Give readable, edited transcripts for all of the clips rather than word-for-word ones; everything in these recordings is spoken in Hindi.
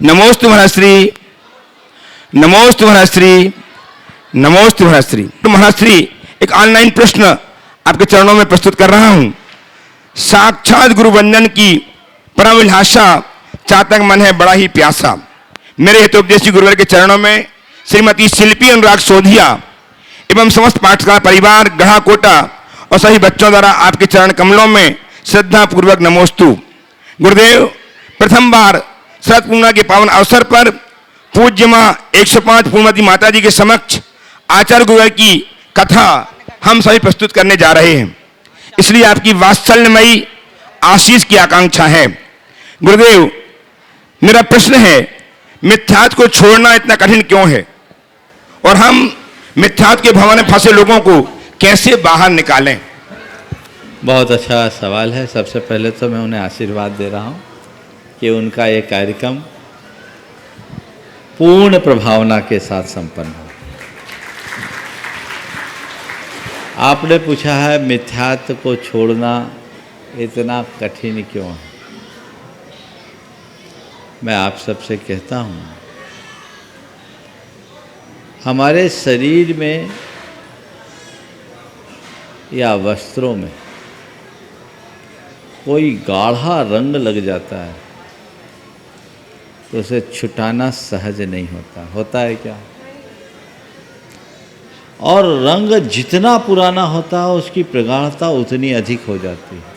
नमोस्तु महाश्री, नमोस्तु महाश्री, नमोस्तु महाश्री। तो महाश्री, एक ऑनलाइन प्रश्न आपके चरणों में प्रस्तुत कर रहा हूं। साक्षात गुरु वंदन की परम अभिलाषा, चातक मन है बड़ा ही प्यासा। मेरे हितोपदेशी गुरुवर के चरणों में श्रीमती शिल्पी अनुराग सोधिया एवं समस्त पाठशाला परिवार, गढ़ा कोटा और सभी बच्चों द्वारा आपके चरण कमलों में श्रद्धा पूर्वक नमोस्तु। गुरुदेव, प्रथम बार शरद पूर्णिमा के पावन अवसर पर पूज्य मां 105 पूर्णमती माता जी के समक्ष आचार्य गुरुवर की कथा हम सभी प्रस्तुत करने जा रहे हैं, इसलिए आपकी वात्सल्यमयी आशीष की आकांक्षा है। गुरुदेव, मेरा प्रश्न है, मिथ्यात्व को छोड़ना इतना कठिन क्यों है और हम मिथ्यात्व के भंवर में फंसे लोगों को कैसे बाहर निकालें? बहुत अच्छा सवाल है। सबसे पहले तो मैं उन्हें आशीर्वाद दे रहा हूँ कि उनका ये कार्यक्रम पूर्ण प्रभावना के साथ संपन्न हो। आपने पूछा है मिथ्यात्व को छोड़ना इतना कठिन क्यों है। मैं आप सबसे कहता हूँ, हमारे शरीर में या वस्त्रों में कोई गाढ़ा रंग लग जाता है तो उसे छुटाना सहज नहीं होता। होता है क्या? और रंग जितना पुराना होता है उसकी प्रगाढ़ता उतनी अधिक हो जाती है।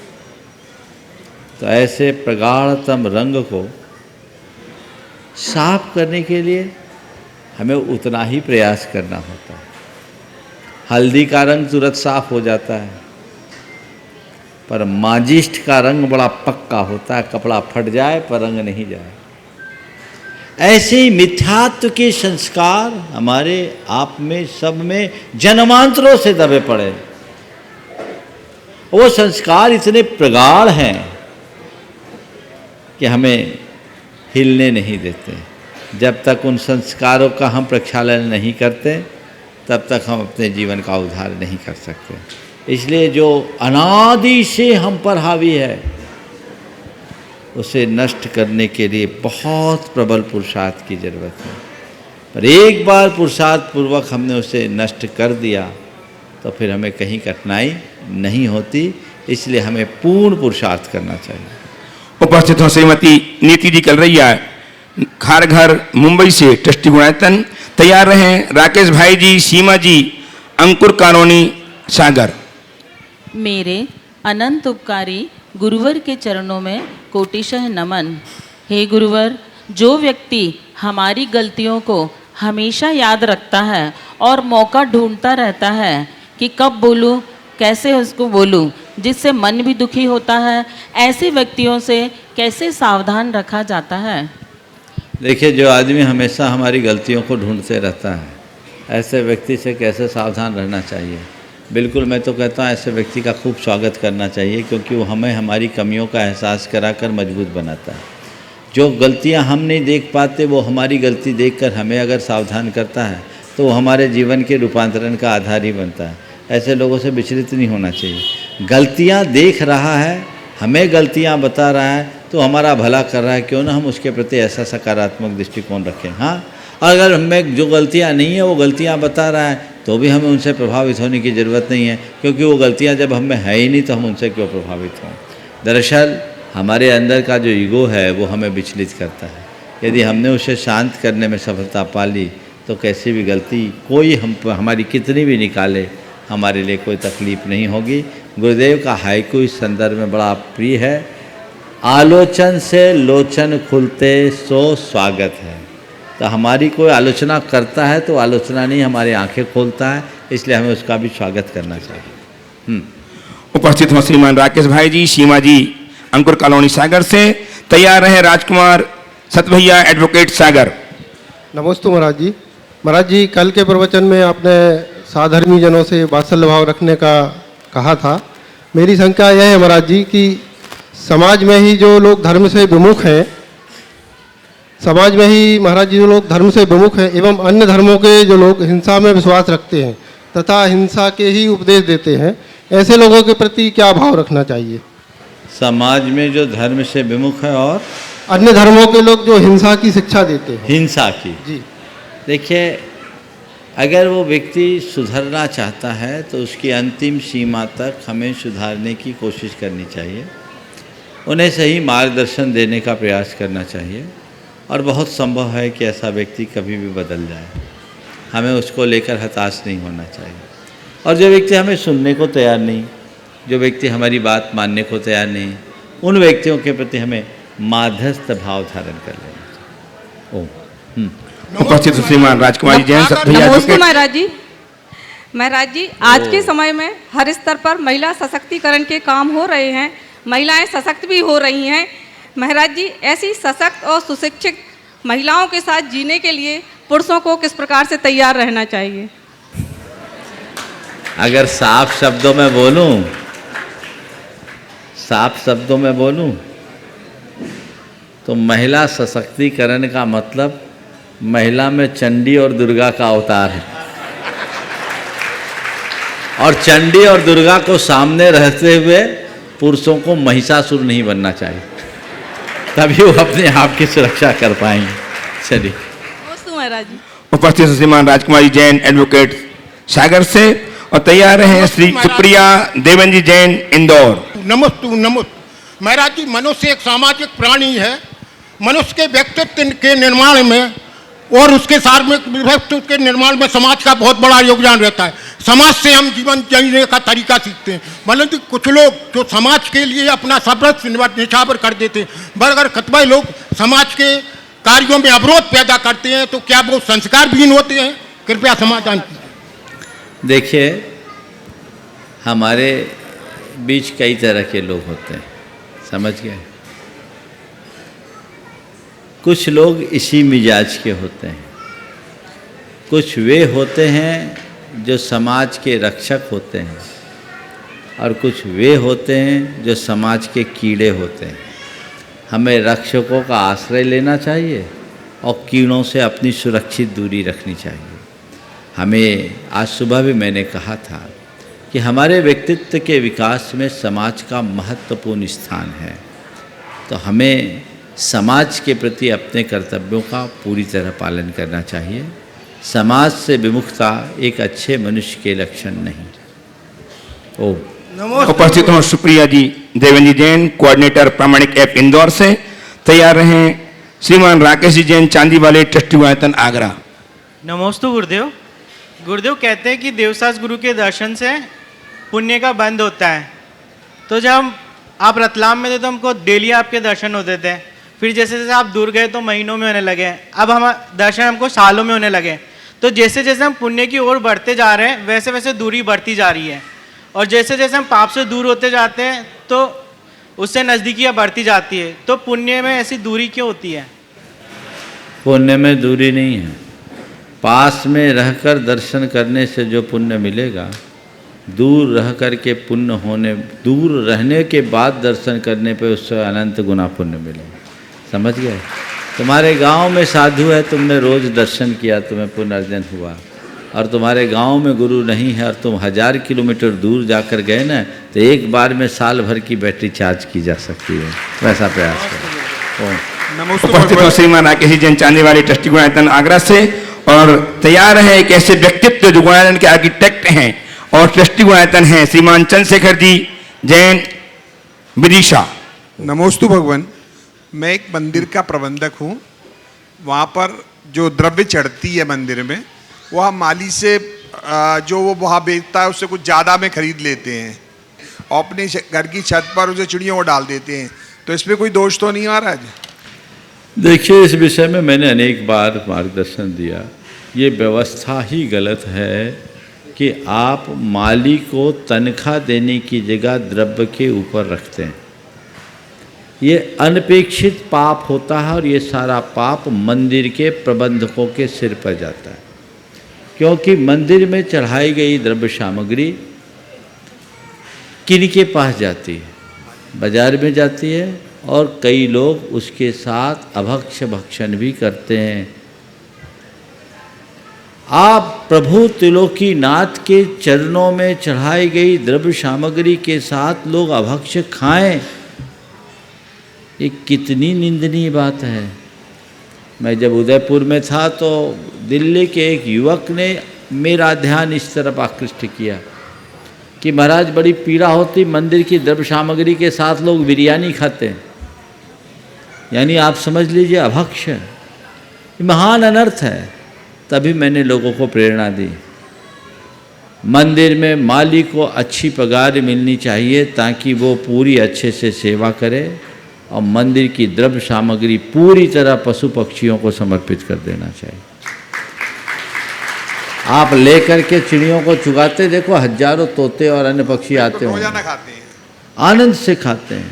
तो ऐसे प्रगाढ़तम रंग को साफ करने के लिए हमें उतना ही प्रयास करना होता है। हल्दी का रंग तुरंत साफ हो जाता है, पर माजिष्ट का रंग बड़ा पक्का होता है, कपड़ा फट जाए पर रंग नहीं जाए। ऐसे ही मिथ्यात्व के संस्कार हमारे आप में, सब में जन्मांतरों से दबे पड़े। वो संस्कार इतने प्रगाढ़ हैं कि हमें हिलने नहीं देते। जब तक उन संस्कारों का हम प्रक्षालन नहीं करते तब तक हम अपने जीवन का उद्धार नहीं कर सकते। इसलिए जो अनादि से हम पर हावी है उसे नष्ट करने के लिए बहुत प्रबल पुरुषार्थ की जरूरत है। पर एक बार पुरुषार्थ पूर्वक हमने उसे नष्ट कर दिया तो फिर हमें कहीं कठिनाई नहीं होती। इसलिए हमें पूर्ण पुरुषार्थ करना चाहिए। उपस्थित हो श्रीमती नीति जी कलरैया, खारघर मुंबई से ट्रस्टी गुणायतन। तैयार रहें राकेश भाई जी, सीमा जी, अंकुर कानोनी, सागर। मेरे अनंत उपकारी गुरुवर के चरणों में कोटिशः नमन। हे गुरुवर, जो व्यक्ति हमारी गलतियों को हमेशा याद रखता है और मौका ढूंढता रहता है कि कब बोलूं, कैसे उसको बोलूं, जिससे मन भी दुखी होता है, ऐसे व्यक्तियों से कैसे सावधान रखा जाता है? देखिए, जो आदमी हमेशा हमारी गलतियों को ढूंढते रहता है, ऐसे व्यक्ति से कैसे सावधान रहना चाहिए? बिल्कुल, मैं तो कहता हूँ ऐसे व्यक्ति का खूब स्वागत करना चाहिए, क्योंकि वो हमें हमारी कमियों का एहसास कराकर मजबूत बनाता है। जो गलतियाँ हम नहीं देख पाते वो हमारी गलती देखकर हमें अगर सावधान करता है तो वो हमारे जीवन के रूपांतरण का आधार ही बनता है। ऐसे लोगों से विचलित नहीं होना चाहिए। गलतियाँ देख रहा है, हमें गलतियाँ बता रहा है तो हमारा भला कर रहा है, क्यों ना हम उसके प्रति ऐसा सकारात्मक दृष्टिकोण रखें। हाँ, अगर हमें जो गलतियाँ नहीं है वो गलतियाँ बता रहा है तो भी हमें उनसे प्रभावित होने की ज़रूरत नहीं है, क्योंकि वो गलतियाँ जब हमें है ही नहीं तो हम उनसे क्यों प्रभावित हों। दरअसल हमारे अंदर का जो ईगो है वो हमें विचलित करता है। यदि हमने उसे शांत करने में सफलता पा ली तो कैसी भी गलती कोई हमारी कितनी भी निकाले, हमारे लिए कोई तकलीफ़ नहीं होगी। गुरुदेव का हाइकू इस संदर्भ में बड़ा प्रिय है। आलोचन से लोचन खुलते सो स्वागत है। तो हमारी कोई आलोचना करता है तो आलोचना नहीं, हमारी आंखें खोलता है, इसलिए हमें उसका भी स्वागत करना चाहिए। उपस्थित हो श्रीमान राकेश भाई जी, सीमा जी, अंकुर कॉलोनी सागर से। तैयार रहे राजकुमार सतभैया, एडवोकेट सागर। नमस्ते महाराज जी। महाराज जी, कल के प्रवचन में आपने साधर्मी जनों से वात्सल्य भाव रखने का कहा था। मेरी शंका यह है महाराज जी कि समाज में ही जो लोग धर्म से विमुख हैं, समाज में ही महाराज जी जो लोग धर्म से विमुख हैं एवं अन्य धर्मों के जो लोग हिंसा में विश्वास रखते हैं तथा हिंसा के ही उपदेश देते हैं, ऐसे लोगों के प्रति क्या भाव रखना चाहिए? समाज में जो धर्म से विमुख है और अन्य धर्मों के लोग जो हिंसा की शिक्षा देते हैं। हिंसा की। जी। देखिए, अगर वो व्यक्ति सुधरना चाहता है तो उसकी अंतिम सीमा तक हमें सुधारने की कोशिश करनी चाहिए, उन्हें सही मार्गदर्शन देने का प्रयास करना चाहिए, और बहुत संभव है कि ऐसा व्यक्ति कभी भी बदल जाए। हमें उसको लेकर हताश नहीं होना चाहिए। और जो व्यक्ति हमें सुनने को तैयार नहीं, जो व्यक्ति हमारी बात मानने को तैयार नहीं, उन व्यक्तियों के प्रति हमें माध्यस्थ भाव धारण कर लेना चाहिए। उपस्थित श्रीमान राजकुमारी जैन भैया नमस्ते महाराज जी। महाराज जी, आज के समय में हर स्तर पर महिला सशक्तिकरण के काम हो रहे हैं, महिलाएं सशक्त भी हो रही हैं। महाराज जी, ऐसी सशक्त और सुशिक्षित महिलाओं के साथ जीने के लिए पुरुषों को किस प्रकार से तैयार रहना चाहिए? अगर साफ शब्दों में बोलूं तो महिला सशक्तिकरण का मतलब महिला में चंडी और दुर्गा का अवतार है, और चंडी और दुर्गा को सामने रहते हुए पुरुषों को महिषासुर नहीं बनना चाहिए, तभी वो अपने आप की सुरक्षा कर पाएंगे। चलिए। महाराज जी। उपस्थित श्रीमान राजकुमारी जैन एडवोकेट सागर से, और तैयार हैं श्री सुप्रिया देवनजी जैन इंदौर। नमस्ते। महाराज जी, मनुष्य एक सामाजिक प्राणी है। मनुष्य के व्यक्तित्व के निर्माण में और उसके सार्वजनिक व्यक्तित्व के निर्माण में समाज का बहुत बड़ा योगदान रहता है। समाज से हम जीवन जीने का तरीका सीखते हैं। मतलब कि कुछ लोग जो समाज के लिए अपना सर्वस्व निछावर कर देते हैं, मगर कतिपय लोग समाज के कार्यों में अवरोध पैदा करते हैं, तो क्या वो संस्कारहीन होते हैं? कृपया समाधान कीजिए। देखिए, हमारे बीच कई तरह के लोग होते हैं, समझ गए? कुछ लोग इसी मिजाज के होते हैं, कुछ वे होते हैं जो समाज के रक्षक होते हैं, और कुछ वे होते हैं जो समाज के कीड़े होते हैं। हमें रक्षकों का आश्रय लेना चाहिए और कीड़ों से अपनी सुरक्षित दूरी रखनी चाहिए। हमें आज सुबह भी मैंने कहा था कि हमारे व्यक्तित्व के विकास में समाज का महत्वपूर्ण स्थान है, तो हमें समाज के प्रति अपने कर्तव्यों का पूरी तरह पालन करना चाहिए। समाज से विमुखता एक अच्छे मनुष्य के लक्षण नहीं। उपस्थित हो सुप्रिया जी देवेंद्र जैन, कोऑर्डिनेटर प्रामाणिक ऐप इंदौर से। तैयार रहें श्रीमान राकेश जी जैन, चांदी वाले ट्रस्टी वायतन आगरा। नमोस्तु गुरुदेव। गुरुदेव कहते हैं कि देवसास गुरु के दर्शन से पुण्य का बंध होता है। तो जब आप रतलाम में थे तो हमको डेली आपके दर्शन होते थे, फिर जैसे जैसे आप दूर गए तो महीनों में होने लगे, अब हम दर्शन हमको सालों में होने लगे। तो जैसे जैसे हम पुण्य की ओर बढ़ते जा रहे हैं वैसे वैसे दूरी बढ़ती जा रही है, और जैसे जैसे हम पाप से दूर होते जाते हैं तो उससे नज़दीकियाँ बढ़ती जाती है। तो पुण्य में ऐसी दूरी क्यों होती है? पुण्य में दूरी नहीं है, पास में रहकर दर्शन करने से जो पुण्य मिलेगा, दूर रह कर के पुण्य होने, दूर रहने के बाद दर्शन करने पे उससे अनंत गुना पुण्य मिलेगा। समझ गए? तुम्हारे गांव में साधु है, तुमने रोज़ दर्शन किया, तुम्हें पुण्य अर्जन हुआ, और तुम्हारे गांव में गुरु नहीं है और तुम 1000 किलोमीटर दूर जाकर गए ना, तो एक बार में साल भर की बैटरी चार्ज की जा सकती है। वैसा प्रयास करो। उपस्थित हो श्रीमान राकेश जी जैन, चांदी वाले ट्रस्टी गुणायतन आगरा से, और तैयार है एक ऐसे व्यक्तित्व जो गुणायतन के आर्किटेक्ट हैं और ट्रस्टी गुणायतन हैं, श्रीमान चंद्रशेखर जी जैन विदिशा। नमोस्तु भगवान। मैं एक मंदिर का प्रबंधक हूँ। वहाँ पर जो द्रव्य चढ़ती है मंदिर में, वह माली से जो वो वहाँ बेचता है उससे कुछ ज़्यादा में खरीद लेते हैं और अपने घर की छत पर उसे चिड़ियों को डाल देते हैं। तो इसमें कोई दोष तो नहीं महाराज? देखिए, इस विषय में मैंने अनेक बार मार्गदर्शन दिया। ये व्यवस्था ही गलत है कि आप माली को तनख्वाह देने की जगह द्रव्य के ऊपर रखते हैं। ये अनपेक्षित पाप होता है, और ये सारा पाप मंदिर के प्रबंधकों के सिर पर जाता है, क्योंकि मंदिर में चढ़ाई गई द्रव्य सामग्री किन के पास जाती है? बाजार में जाती है, और कई लोग उसके साथ अभक्ष भक्षण भी करते हैं। आप प्रभु त्रिलोकीनाथ के चरणों में चढ़ाई गई द्रव्य सामग्री के साथ लोग अभक्ष खाएं, ये कितनी निंदनीय बात है। मैं जब उदयपुर में था तो दिल्ली के एक युवक ने मेरा ध्यान इस तरफ आकृष्ट किया कि महाराज बड़ी पीड़ा होती, मंदिर की द्रव्य सामग्री के साथ लोग बिरयानी खाते हैं, यानी आप समझ लीजिए अभक्ष, ये महान अनर्थ है। तभी मैंने लोगों को प्रेरणा दी, मंदिर में माली को अच्छी पगार मिलनी चाहिए ताकि वो पूरी अच्छे से सेवा करे और मंदिर की द्रव्य सामग्री पूरी तरह पशु पक्षियों को समर्पित कर देना चाहिए। आप लेकर के चिड़ियों को चुगाते देखो, हजारों तोते और अन्य पक्षी आते होंगे, रोजाना खाते हैं, आनंद से खाते हैं।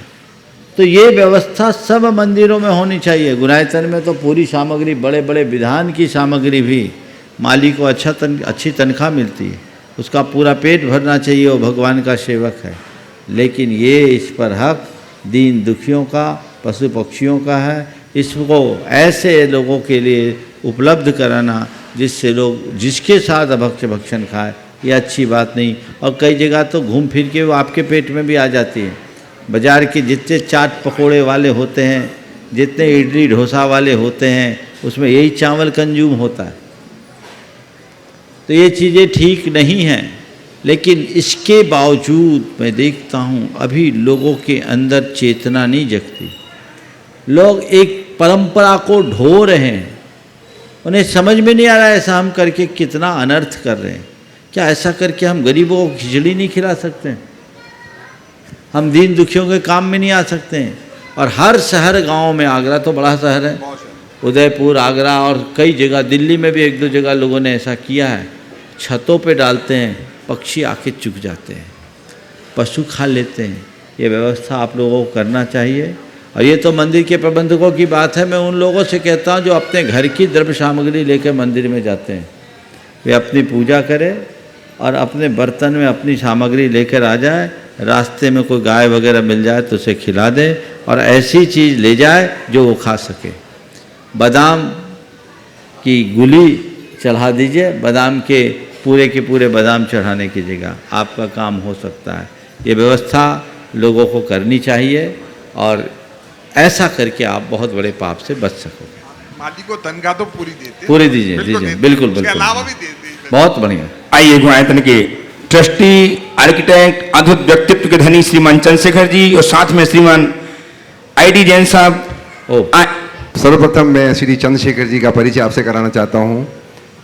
तो ये व्यवस्था सब मंदिरों में होनी चाहिए। गुनायतन में तो पूरी सामग्री, बड़े बड़े विधान की सामग्री भी माली को अच्छी तनख्वाह मिलती है, उसका पूरा पेट भरना चाहिए, वो भगवान का सेवक है। लेकिन ये इस पर हक दीन दुखियों का, पशु पक्षियों का है। इसको ऐसे लोगों के लिए उपलब्ध कराना जिससे लोग जिसके साथ अभक्ष भक्षण खाए, ये अच्छी बात नहीं। और कई जगह तो घूम फिर के वो आपके पेट में भी आ जाती है। बाज़ार के जितने चाट पकोड़े वाले होते हैं, जितने इडली डोसा वाले होते हैं, उसमें यही चावल कंज्यूम होता है। तो ये चीज़ें ठीक नहीं हैं। लेकिन इसके बावजूद मैं देखता हूँ अभी लोगों के अंदर चेतना नहीं जगती। लोग एक परंपरा को ढो रहे हैं, उन्हें समझ में नहीं आ रहा है ऐसा हम करके कितना अनर्थ कर रहे हैं। क्या ऐसा करके हम गरीबों को खिचड़ी नहीं खिला सकते हैं? हम दीन दुखियों के काम में नहीं आ सकते हैं? और हर शहर गांव में, आगरा तो बड़ा शहर है, उदयपुर, आगरा और कई जगह, दिल्ली में भी एक दो जगह लोगों ने ऐसा किया है। छतों पे डालते हैं, पक्षी आके चुग जाते हैं, पशु खा लेते हैं। ये व्यवस्था आप लोगों को करना चाहिए। और ये तो मंदिर के प्रबंधकों की बात है। मैं उन लोगों से कहता हूँ जो अपने घर की द्रव्य सामग्री लेकर मंदिर में जाते हैं, वे अपनी पूजा करें और अपने बर्तन में अपनी सामग्री लेकर आ जाए। रास्ते में कोई गाय वगैरह मिल जाए तो उसे खिला दें और ऐसी चीज़ ले जाए जो वो खा सके। बादाम की गुली चढ़ा दीजिए, बादाम के पूरे बादाम चढ़ाने की जगह आपका काम हो सकता है। ये व्यवस्था लोगों को करनी चाहिए और ऐसा करके आप बहुत बड़े पाप से बच सकोगे। माली को तनख्वाह तो पूरी देते, पूरी दीजिए, दीजिए, बिल्कुल उसके बिल्कुल, अलावा भी देते हैं। बहुत बढ़िया। आइए गुणायतन के ट्रस्टी, आर्किटेक्ट, अद्भुत व्यक्तित्व के धनी श्रीमान चंद्रशेखर जी और साथ में श्रीमान आईडी जैन साहब। सर्वप्रथम मैं श्री चंद्रशेखर जी का परिचय आपसे कराना चाहता हूँ।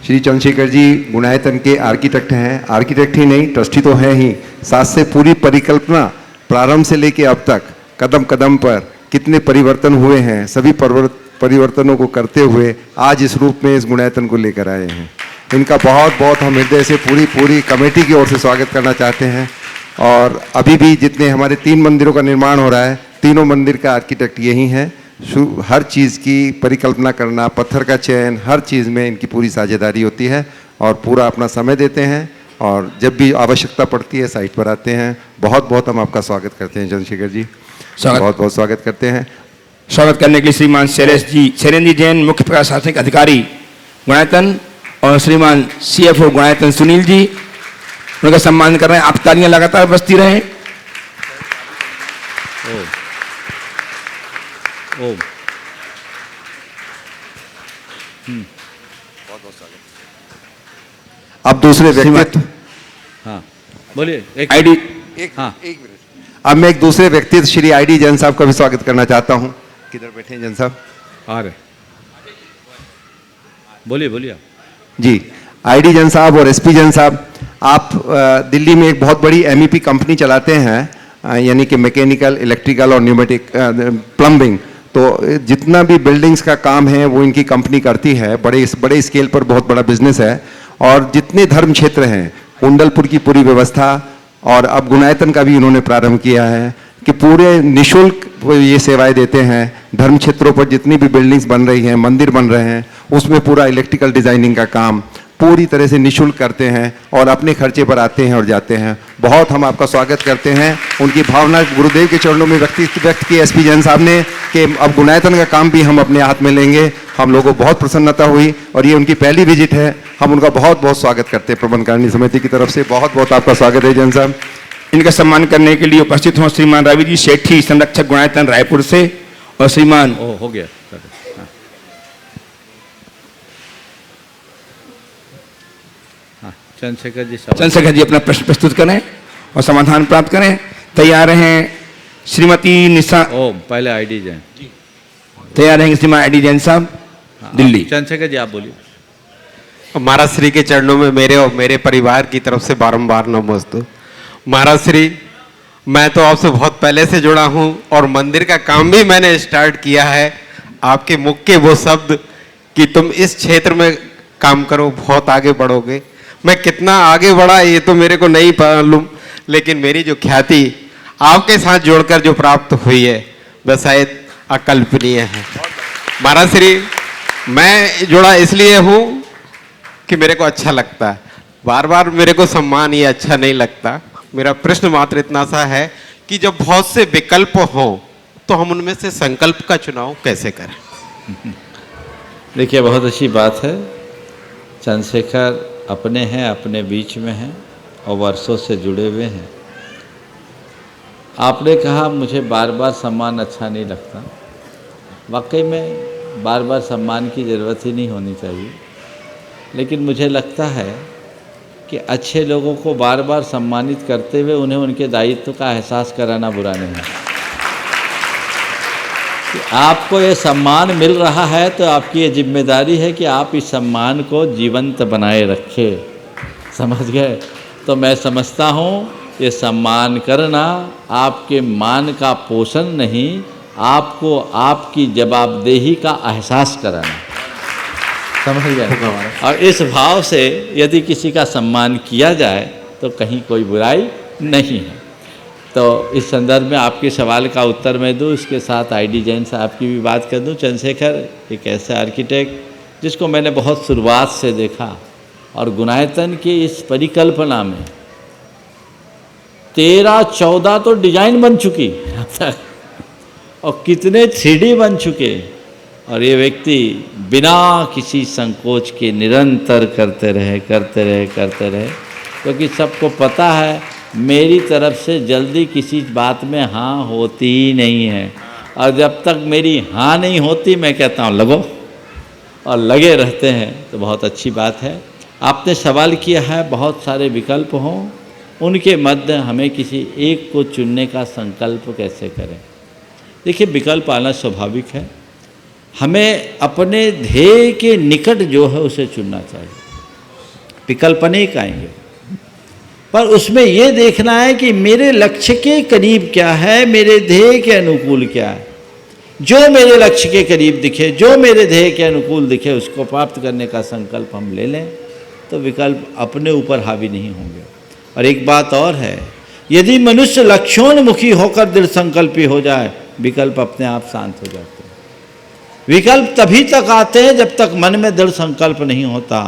श्री चंद्रशेखर जी गुणायतन के आर्किटेक्ट हैं। आर्किटेक्ट ही नहीं, ट्रस्टी तो हैं ही, साथ से पूरी परिकल्पना प्रारंभ से लेकर अब तक कदम कदम पर कितने परिवर्तन हुए हैं, सभी परिवर्तनों को करते हुए आज इस रूप में इस गुणायतन को लेकर आए हैं। इनका बहुत बहुत हम हृदय से पूरी कमेटी की ओर से स्वागत करना चाहते हैं। और अभी भी जितने हमारे 3 मंदिरों का निर्माण हो रहा है, तीनों मंदिर का आर्किटेक्ट यही हैं। हर चीज़ की परिकल्पना करना, पत्थर का चयन, हर चीज़ में इनकी पूरी साझेदारी होती है और पूरा अपना समय देते हैं और जब भी आवश्यकता पड़ती है साइट पर आते हैं। बहुत बहुत हम आपका स्वागत करते हैं चंद्रशेखर जी, बहुत बहुत स्वागत करते हैं। स्वागत करने के लिए श्रीमान शैलेंद्र जी जैन, मुख्य प्रशासनिक अधिकारी गुणायतन, और श्रीमान CFO गुणायतन सुनील जी, उनका सम्मान कर रहे हैं। आप तालियां लगातार बजती रहें। अब दूसरे व्यक्तित्व, हाँ बोलिए। आईडी, हाँ, एक मिनट। अब मैं एक दूसरे व्यक्तित्व श्री आईडी जैन साहब का भी स्वागत करना चाहता हूं। किधर बैठे हैं जैन साहब? आ रहे, बोलिए आप। जी, आईडी जैन साहब और SP जैन साहब, आप दिल्ली में एक बहुत बड़ी MEP कंपनी चलाते हैं, यानी कि मैकेनिकल, इलेक्ट्रिकल और न्यूमेटिक, प्लम्बिंग। तो जितना भी बिल्डिंग्स का काम है वो इनकी कंपनी करती है। बड़े स्केल पर बहुत बड़ा बिजनेस है। और जितने धर्म क्षेत्र हैं, कुंडलपुर की पूरी व्यवस्था और अब गुणायतन का भी इन्होंने प्रारंभ किया है कि पूरे निःशुल्क ये सेवाएं देते हैं। धर्म क्षेत्रों पर जितनी भी बिल्डिंग्स बन रही हैं, मंदिर बन रहे हैं, उसमें पूरा इलेक्ट्रिकल डिजाइनिंग का काम पूरी तरह से निःशुल्क करते हैं और अपने खर्चे पर आते हैं और जाते हैं। बहुत हम आपका स्वागत करते हैं। उनकी भावना गुरुदेव के चरणों में व्यक्त की SP जैन साहब ने कि अब गुणायतन का काम भी हम अपने हाथ में लेंगे। हम लोगों को बहुत प्रसन्नता हुई और ये उनकी पहली विजिट है। हम उनका बहुत बहुत स्वागत करते हैं प्रबंधकारिणी समिति की तरफ से। बहुत बहुत आपका स्वागत है जैन साहब। इनका सम्मान करने के लिए उपस्थित हों श्रीमान रवि जी सेठी, संरक्षक गुणायतन रायपुर से, और श्रीमान ओ हो गया। हाँ हाँ, चंद्रशेखर जी सवाल। चंद्रशेखर जी अपना प्रश्न प्रस्तुत करें और समाधान प्राप्त करें। तैयार हैं श्रीमती निशा, ओ पहले आईडी जैन। तैयार रहेंगे श्रीमान आईडी जैन साहब, हाँ, दिल्ली। चंद्रशेखर जी आप बोलिए। महाराज श्री के चरणों में मेरे और मेरे परिवार की तरफ से बारंबार नमोस्तु। महाराज श्री, मैं तो आपसे बहुत पहले से जुड़ा हूं और मंदिर का काम भी मैंने स्टार्ट किया है। आपके मुख के वो शब्द कि तुम इस क्षेत्र में काम करो, बहुत आगे बढ़ोगे। मैं कितना आगे बढ़ा ये तो मेरे को नहीं मालूम, लेकिन मेरी जो ख्याति आपके साथ जोड़कर जो प्राप्त हुई है वह शायद अकल्पनीय है। महाराज श्री, मैं जुड़ा इसलिए हूँ कि मेरे को अच्छा लगता है, बार बार मेरे को सम्मान ये अच्छा नहीं लगता। मेरा प्रश्न मात्र इतना सा है कि जब बहुत से विकल्प हों तो हम उनमें से संकल्प का चुनाव कैसे करें? देखिए बहुत अच्छी बात है। चंद्रशेखर अपने हैं, अपने बीच में हैं और वर्षों से जुड़े हुए हैं। आपने कहा मुझे बार बार सम्मान अच्छा नहीं लगता। वाकई में बार बार सम्मान की ज़रूरत ही नहीं होनी चाहिए, लेकिन मुझे लगता है कि अच्छे लोगों को बार बार सम्मानित करते हुए उन्हें उनके दायित्व का एहसास कराना बुरा नहीं है। कि आपको ये सम्मान मिल रहा है तो आपकी ये जिम्मेदारी है कि आप इस सम्मान को जीवंत बनाए रखें। समझ गए? तो मैं समझता हूँ ये सम्मान करना आपके मान का पोषण नहीं, आपको आपकी जवाबदेही का एहसास कराना। समझ गए? और इस भाव से यदि किसी का सम्मान किया जाए तो कहीं कोई बुराई नहीं है। तो इस संदर्भ में आपके सवाल का उत्तर मैं दूं, इसके साथ आईडी जैन साहब की भी बात कर दूं। चंद्रशेखर एक ऐसा आर्किटेक्ट जिसको मैंने बहुत शुरुआत से देखा और गुणायतन की इस परिकल्पना में 13-14 तो डिजाइन बन चुकी अब तक और कितने 3D बन चुके। और ये व्यक्ति बिना किसी संकोच के निरंतर करते रहे क्योंकि सबको पता है मेरी तरफ से जल्दी किसी बात में हाँ होती ही नहीं है। और जब तक मेरी हाँ नहीं होती मैं कहता हूँ लगो, और लगे रहते हैं। तो बहुत अच्छी बात है। आपने सवाल किया है बहुत सारे विकल्प हों, उनके मध्य हमें किसी एक को चुनने का संकल्प कैसे करें। देखिए विकल्प आना स्वाभाविक है, हमें अपने ध्येय के निकट जो है उसे चुनना चाहिए। विकल्प अनेक आएंगे पर उसमें यह देखना है कि मेरे लक्ष्य के करीब क्या है, मेरे ध्येय के अनुकूल क्या है। जो मेरे लक्ष्य के करीब दिखे, जो मेरे ध्येय के अनुकूल दिखे, उसको प्राप्त करने का संकल्प हम ले लें तो विकल्प अपने ऊपर हावी नहीं होंगे। और एक बात और है, यदि मनुष्य लक्ष्योन्मुखी होकर दृढ़ संकल्पी हो जाए विकल्प अपने आप शांत हो जाते हैं। विकल्प तभी तक आते हैं जब तक मन में दृढ़ संकल्प नहीं होता,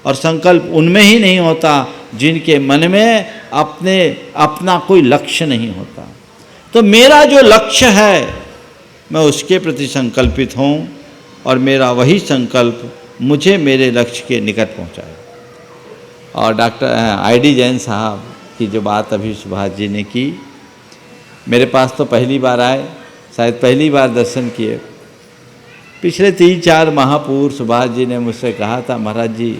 और संकल्प उनमें ही नहीं होता जिनके मन में अपना कोई लक्ष्य नहीं होता। तो मेरा जो लक्ष्य है मैं उसके प्रति संकल्पित हूँ और मेरा वही संकल्प मुझे मेरे लक्ष्य के निकट पहुँचाए। और डॉक्टर आईडी जैन साहब की जो बात अभी सुभाष जी ने की, मेरे पास तो पहली बार आए, शायद पहली बार दर्शन किए। पिछले 3-4 माह पूर्व सुभाष जी ने मुझसे कहा था, महाराज जी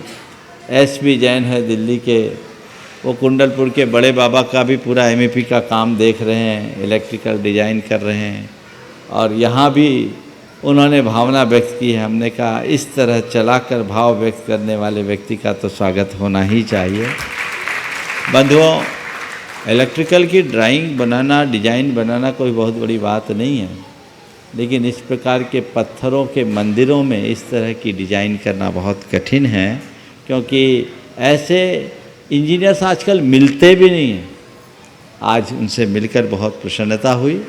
एसपी जैन है दिल्ली के, वो कुंडलपुर के बड़े बाबा का भी पूरा एमईपी का काम देख रहे हैं, इलेक्ट्रिकल डिज़ाइन कर रहे हैं, और यहाँ भी उन्होंने भावना व्यक्त की है। हमने कहा इस तरह चलाकर भाव व्यक्त करने वाले व्यक्ति का तो स्वागत होना ही चाहिए। बंधुओं, इलेक्ट्रिकल की ड्राइंग बनाना, डिज़ाइन बनाना कोई बहुत बड़ी बात नहीं है, लेकिन इस प्रकार के पत्थरों के मंदिरों में इस तरह की डिज़ाइन करना बहुत कठिन है, क्योंकि ऐसे इंजीनियर्स आजकल मिलते भी नहीं हैं। आज उनसे मिलकर बहुत प्रसन्नता हुई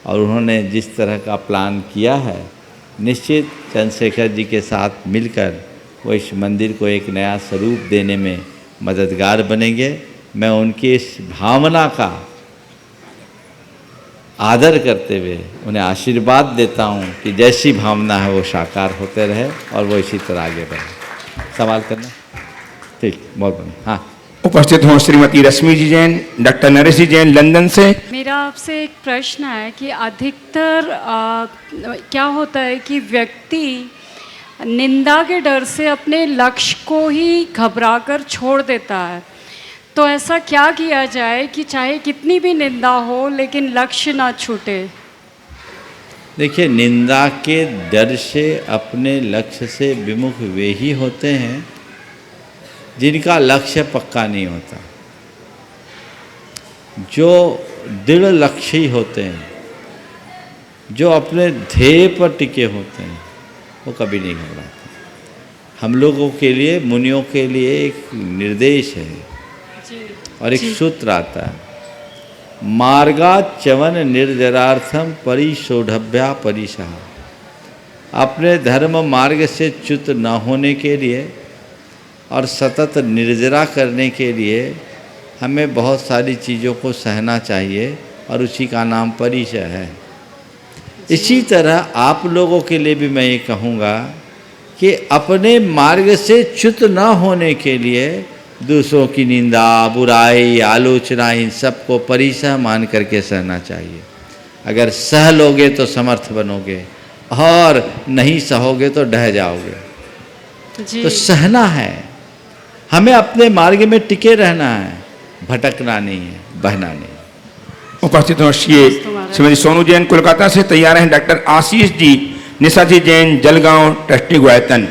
और उन्होंने जिस तरह का प्लान किया है, निश्चित चंद्रशेखर जी के साथ मिलकर वो इस मंदिर को एक नया स्वरूप देने में मददगार बनेंगे। मैं उनकी इस भावना का आदर करते हुए उन्हें आशीर्वाद देता हूँ कि जैसी भावना है वो साकार होते रहे और वो इसी तरह आगे बढ़े। सवाल करना? ठीक, बहुत बढ़िया। हाँ उपस्थित हों श्रीमती रश्मि जी जैन, डॉक्टर नरेश जी जैन लंदन से। मेरा आपसे एक प्रश्न है कि अधिकतर क्या होता है कि व्यक्ति निंदा के डर से अपने लक्ष्य को ही घबराकर छोड़ देता है, तो ऐसा क्या किया जाए कि चाहे कितनी भी निंदा हो लेकिन लक्ष्य ना छूटे? देखिए, निंदा के डर से अपने लक्ष्य से विमुख वे ही होते हैं जिनका लक्ष्य पक्का नहीं होता। जो दृढ़ लक्ष्यी होते हैं, जो अपने ध्येय पर टिके होते हैं, वो कभी नहीं घबराते। हम लोगों के लिए, मुनियों के लिए एक निर्देश है और एक सूत्र आता है, मार्गात् च्यवन निर्जरार्थम परिशोढभ्या परिशः। अपने धर्म मार्ग से च्युत न होने के लिए और सतत निर्जरा करने के लिए हमें बहुत सारी चीज़ों को सहना चाहिए और उसी का नाम परिचय है। इसी तरह आप लोगों के लिए भी मैं ये कहूँगा कि अपने मार्ग से च्युत न होने के लिए दूसरों की निंदा, बुराई, आलोचना, इन सबको परिसह मान करके सहना चाहिए। अगर सह लोगे तो समर्थ बनोगे और नहीं सहोगे तो ढह जाओगे। तो सहना है, हमें अपने मार्ग में टिके रहना है, भटकना नहीं है, बहना नहीं। उपस्थित हों श्रीमती सोनू जैन कोलकाता से। तैयार हैं डॉक्टर आशीष जी, निशा जी जैन जलगांव, ट्रस्टी गोयतन।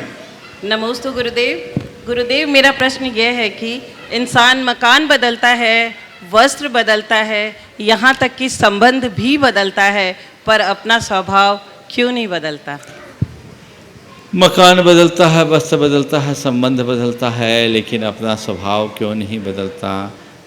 नमोस्तु गुरुदेव। गुरुदेव, मेरा प्रश्न यह है कि इंसान मकान बदलता है, वस्त्र बदलता है, यहाँ तक कि संबंध भी बदलता है, पर अपना स्वभाव क्यों नहीं बदलता? मकान बदलता है, वस्त्र बदलता है, संबंध बदलता है, लेकिन अपना स्वभाव क्यों नहीं बदलता?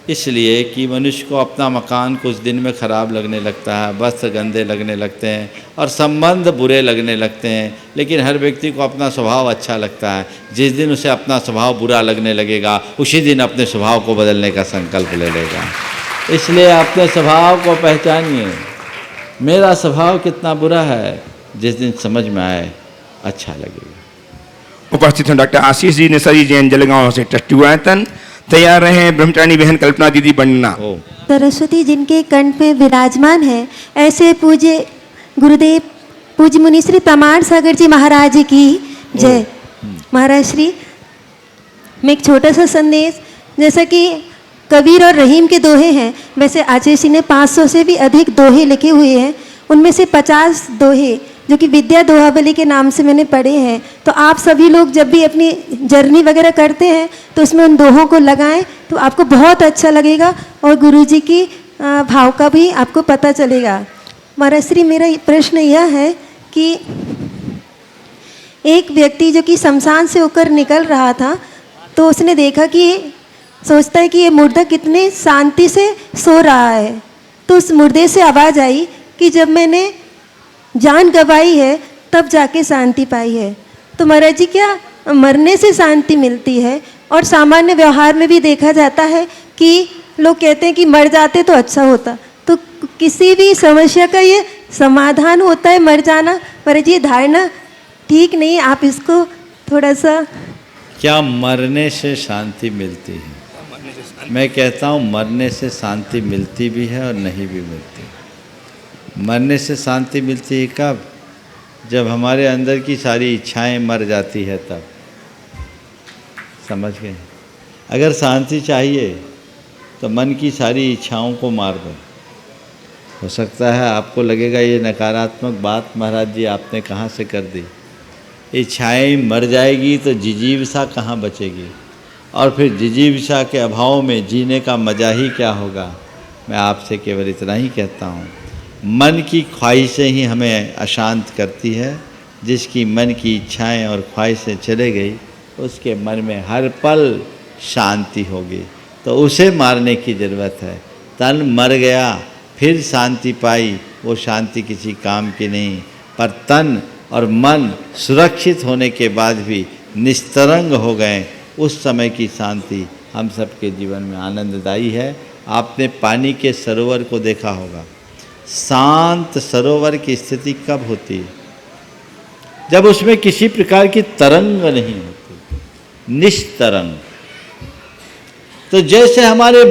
इसलिए कि मनुष्य को अपना मकान कुछ दिन में ख़राब लगने लगता है, वस्त्र गंदे लगने लगते हैं और संबंध बुरे लगने लगते हैं, लेकिन हर व्यक्ति को अपना स्वभाव अच्छा लगता है। जिस दिन उसे अपना स्वभाव बुरा लगने लगेगा, उसी दिन अपने स्वभाव को बदलने का संकल्प ले लेगा। इसलिए अपने स्वभाव को पहचानिए। मेरा स्वभाव कितना बुरा है, जिस दिन समझ में आए अच्छा लगेगा। उपस्थित हैं डॉक्टर आशीष जी, निशा जी जैन जलगांव से, ट्रस्टी गोयतन। तैयार रहे ब्रह्मचारिणी बहन कल्पना दीदी बनना। सरस्वती जिनके कंठ में विराजमान है, ऐसे पूज्य गुरुदेव पूज्य मुनि श्री प्रमाण सागर जी महाराज की जय। महाराज श्री, में एक छोटा सा संदेश, जैसा कि कबीर और रहीम के दोहे हैं, वैसे आचार्य जी ने 500 से भी अधिक दोहे लिखे हुए हैं। उनमें से 50 दोहे जो कि विद्या दोहावली के नाम से मैंने पढ़े हैं। तो आप सभी लोग जब भी अपनी जर्नी वगैरह करते हैं तो उसमें उन दोहों को लगाएं, तो आपको बहुत अच्छा लगेगा और गुरुजी की भाव का भी आपको पता चलेगा। महाराज श्री, मेरा प्रश्न यह है कि एक व्यक्ति जो कि शमशान से होकर निकल रहा था, तो उसने देखा कि सोचता है कि ये मुर्दा कितने शांति से सो रहा है। तो उस मुर्दे से आवाज़ आई कि जब मैंने जान गंवाई है तब जाके शांति पाई है। तो महाराज जी, क्या मरने से शांति मिलती है? और सामान्य व्यवहार में भी देखा जाता है कि लोग कहते हैं कि मर जाते तो अच्छा होता, तो किसी भी समस्या का ये समाधान होता है मर जाना? महाराज जी, ये धारणा ठीक नहीं है, आप इसको थोड़ा सा। क्या मरने से शांति मिलती है? मैं कहता हूँ मरने से शांति मिलती भी है और नहीं भी मिलती। मरने से शांति मिलती है कब? जब हमारे अंदर की सारी इच्छाएं मर जाती है तब। समझ गए? अगर शांति चाहिए तो मन की सारी इच्छाओं को मार दो। हो सकता है आपको लगेगा ये नकारात्मक बात महाराज जी आपने कहाँ से कर दी। इच्छाएं मर जाएगी तो जिजीविषा कहाँ बचेगी, और फिर जिजीविषा के अभाव में जीने का मज़ा ही क्या होगा। मैं आपसे केवल इतना ही कहता हूँ, मन की ख्वाहिशें ही हमें अशांत करती है। जिसकी मन की इच्छाएं और ख्वाहिशें चले गई, उसके मन में हर पल शांति होगी। तो उसे मारने की ज़रूरत है। तन मर गया फिर शांति पाई, वो शांति किसी काम की नहीं। पर तन और मन सुरक्षित होने के बाद भी निस्तरंग हो गए, उस समय की शांति हम सबके जीवन में आनंददायी है। आपने पानी के सरोवर को देखा होगा। शांत सरोवर की स्थिति कब होती है? जब उसमें किसी प्रकार की तरंग नहीं होती, निस्तरंग। तो जैसे हमारे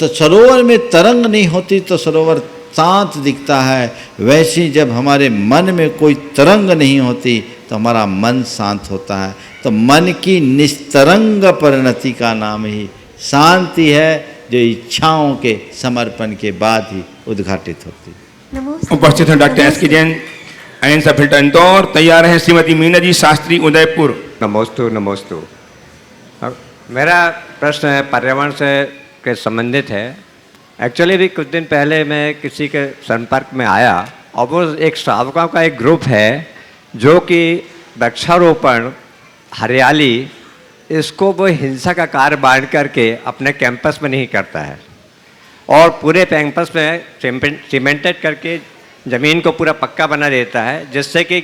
सरोवर में तरंग नहीं होती तो सरोवर शांत दिखता है, वैसे जब हमारे मन में कोई तरंग नहीं होती तो हमारा मन शांत होता है। तो मन की निस्तरंग परिणति का नाम ही शांति है, जो इच्छाओं के समर्पण के बाद ही उद्घाटित होती है। उपस्थित हैं डॉक्टर एस के जैन, अहिंसा फिल्टर इंदौर। तैयार हैं श्रीमती मीना जी शास्त्री उदयपुर। नमोस्तु नमोस्तु। मेरा प्रश्न है पर्यावरण से के संबंधित है। एक्चुअली भी कुछ दिन पहले मैं किसी के संपर्क में आया और वो एक श्रावकों का एक ग्रुप है जो कि वृक्षारोपण, हरियाली, इसको वो हिंसा का कार्य बांध करके अपने कैंपस में नहीं करता है और पूरे कैंपस में सीमेंटेड करके ज़मीन को पूरा पक्का बना देता है, जिससे कि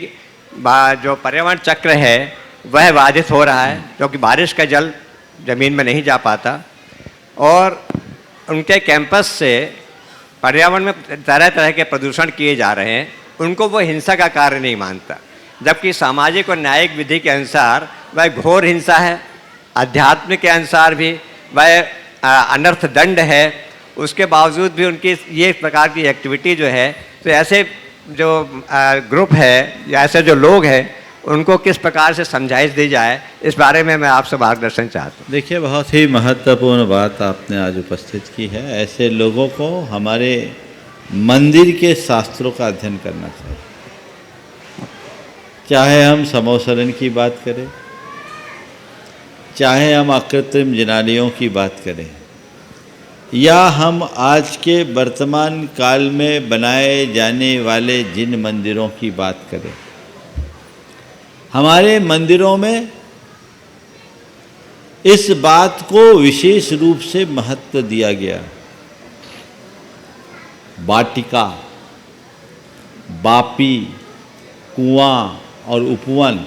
जो पर्यावरण चक्र है वह बाधित हो रहा है, क्योंकि बारिश का जल ज़मीन में नहीं जा पाता और उनके कैंपस से पर्यावरण में तरह तरह के प्रदूषण किए जा रहे हैं। उनको वो हिंसा का कार्य नहीं मानता, जबकि सामाजिक और न्यायिक विधि के अनुसार वह घोर हिंसा है, अध्यात्म के अनुसार भी वह अनर्थ दंड है। उसके बावजूद भी उनकी ये प्रकार की एक्टिविटी जो है, तो ऐसे जो ग्रुप है या ऐसे जो लोग हैं उनको किस प्रकार से समझाइश दी जाए, इस बारे में मैं आपसे मार्गदर्शन चाहता हूँ। देखिए, बहुत ही महत्वपूर्ण बात आपने आज उपस्थित की है। ऐसे लोगों को हमारे मंदिर के शास्त्रों का अध्ययन करना चाहिए। चाहे हम समोसरण की बात करें, चाहे हम अकृत्रिम जिनालियों की बात करें, या हम आज के वर्तमान काल में बनाए जाने वाले जिन मंदिरों की बात करें, हमारे मंदिरों में इस बात को विशेष रूप से महत्व दिया गया। वाटिका, बापी, कुआं और उपवन,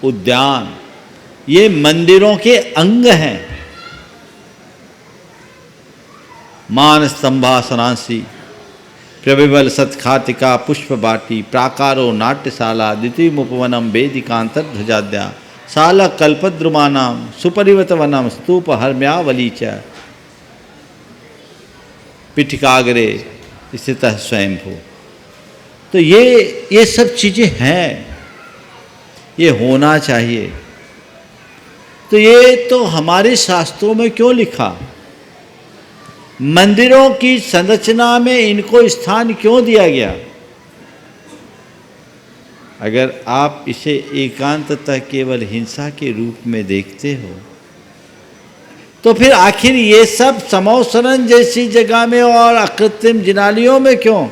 उद्यान, ये मंदिरों के अंग हैं। मान स्तंभासनांसी, प्रविबल सत्खातिका, पुष्प बाटी, प्राकारो नाट्यशाला, द्वितीयमुपवनम वेदिकांतर ध्वजाद्या, शाला कल्पद्रुमानाम, सुपरिवतवनम, स्तूप हर्म्यावली च, पिठिकाग्रे स्थित स्वयंभू। तो ये सब चीज़ें हैं, ये होना चाहिए। तो ये तो हमारे शास्त्रों में क्यों लिखा? मंदिरों की संरचना में इनको स्थान क्यों दिया गया? अगर आप इसे एकांततः केवल हिंसा के रूप में देखते हो, तो फिर आखिर ये सब समोसरण जैसी जगह में और अकृत्रिम जिनालियों में क्यों?